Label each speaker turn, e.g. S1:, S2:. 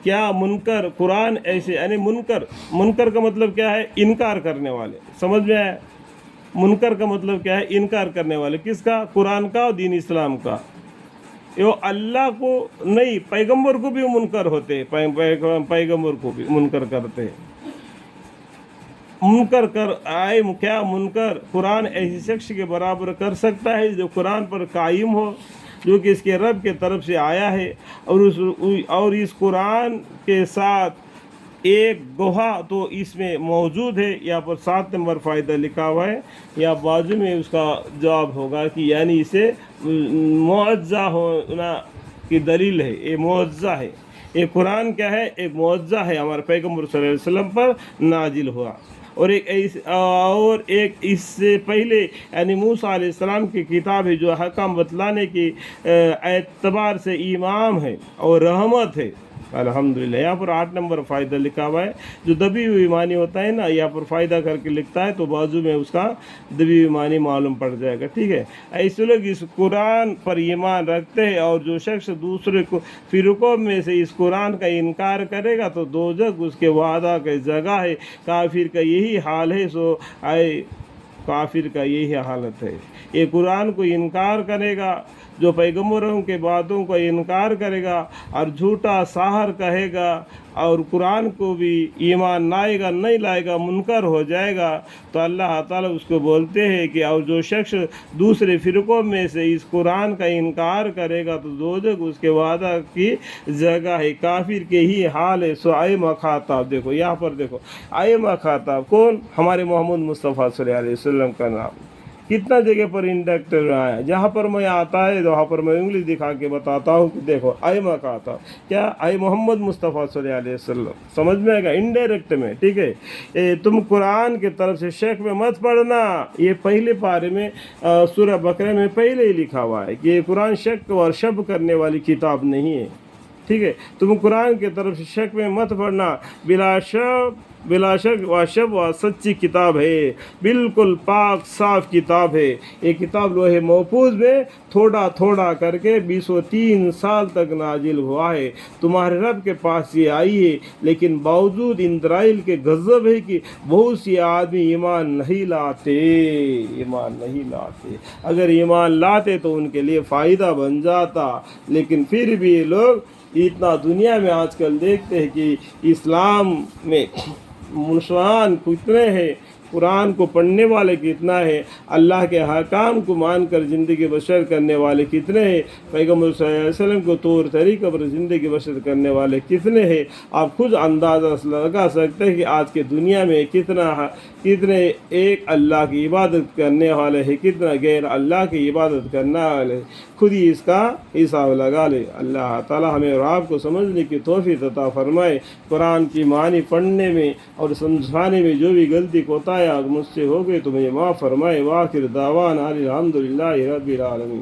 S1: کیا منکر قرآن ایسے، یعنی منکر کا مطلب کیا ہے؟ انکار کرنے والے، سمجھ میں آیا؟ منکر کا مطلب کیا ہے؟ انکار کرنے والے، کس کا؟ قرآن کا اور دین اسلام کا۔ یہ اللہ کو نہیں، پیغمبر کو بھی منکر ہوتے، پیغمبر کو بھی منکر کرتے۔ منکر کیا منکر قرآن ایسی شخص کے برابر کر سکتا ہے جو قرآن پر قائم ہو، جو کہ اس کے رب کے طرف سے آیا ہے، اور اس قرآن کے ساتھ ایک گواہ تو اس میں موجود ہے۔ یہاں پر 7 نمبر فائدہ لکھا ہوا ہے، یا بازو میں اس کا جواب ہوگا کہ یعنی اسے معجزہ ہونا کی دلیل ہے، یہ معجزہ ہے۔ یہ قرآن کیا ہے؟ ایک معجزہ ہے، ہمارے پیغمبر صلی اللہ علیہ وسلم پر نازل ہوا۔ اور ایک اس سے پہلے یعنی موسیٰ علیہ السلام کی کتاب ہے، جو حکم بتلانے کی اعتبار سے امام ہے اور رحمت ہے۔ الحمدللہ۔ یہاں پر 8 نمبر فائدہ لکھا ہوا ہے، جو دبی ہوئی معنی ہوتا ہے نا، یہاں پر فائدہ کر کے لکھتا ہے تو بازو میں اس کا دبی ہوئی معنی معلوم پڑ جائے گا، ٹھیک ہے؟ ایسے لوگ اس قرآن پر ایمان رکھتے ہیں، اور جو شخص دوسرے فرقوں میں سے اس قرآن کا انکار کرے گا تو دوزخ اس کے وعدہ کی جگہ ہے۔ کافر کا یہی حال ہے، کافر کا یہی حالت ہے۔ یہ قرآن کو انکار کرے گا، جو پیغمبروں کے باتوں کو انکار کرے گا اور جھوٹا ساحر کہے گا، اور قرآن کو بھی ایمان نہیں لائے گا، منکر ہو جائے گا، تو اللہ تعالیٰ اس کو بولتے ہیں کہ اور جو شخص دوسرے فرقوں میں سے اس قرآن کا انکار کرے گا تو دوزخ اس کے وعدہ کی جگہ ہے۔ کافر کے ہی حال ہے۔ سو اے مخاطب، دیکھو یہاں پر دیکھو، اے مخاطب کون؟ ہمارے محمد مصطفیٰ صلی اللہ علیہ وسلم کا نام کتنا جگہ پر انڈکٹر آیا ہے۔ جہاں پر میں آتا ہے وہاں پر میں انگلی دکھا کے بتاتا ہوں کہ دیکھو اے مخاطب، کیا؟ اے محمد مصطفیٰ صلی اللہ علیہ وسلم، سمجھ میں آئے گا؟ انڈائریکٹ میں، ٹھیک ہے؟ تم قرآن کی طرف سے شک میں مت پڑھنا۔ یہ پہلے پارے میں سورہ بقرہ میں پہلے ہی لکھا ہوا ہے کہ یہ قرآن شک اور شب کرنے والی کتاب نہیں ہے، ٹھیک ہے؟ تم قرآن کی طرف سے شک میں مت پڑھنا، بلا شک و شب و سچی کتاب ہے، بالکل پاک صاف کتاب ہے۔ یہ کتاب لوح محفوظ میں تھوڑا تھوڑا کر کے 203 سال تک نازل ہوا ہے، تمہارے رب کے پاس یہ آئی ہے، لیکن باوجود ان دلائل کے غضب ہے کہ بہت سی آدمی ایمان نہیں لاتے۔ اگر ایمان لاتے تو ان کے لیے فائدہ بن جاتا، لیکن پھر بھی یہ لوگ اتنا دنیا میں آج کل دیکھتے ہیں کہ اسلام میں مسلمان کتنے ہیں، قرآن کو پڑھنے والے کتنا ہے، اللہ کے حکام کو مان کر زندگی بسر کرنے والے کتنے ہیں، پیغمبر صلی اللہ علیہ وسلم کو طور طریقہ پر زندگی بسر کرنے والے کتنے ہیں۔ آپ خود اندازہ لگا سکتے ہیں کہ آج کے دنیا میں کتنے ایک اللہ کی عبادت کرنے والے ہیں، کتنا غیر اللہ کی عبادت کرنے والے، خود ہی اس کا حساب لگا لے۔ اللہ تعالی ہمیں اور آپ کو سمجھنے کی توفیق عطا فرمائے۔ قرآن کی معنی پڑھنے میں اور سمجھانے میں جو بھی غلطی کوتا ہے مجھ سے ہو گئی تو مجھے معاف فرمائے۔ وآخر دعوانا الحمدللہ رب العالمین۔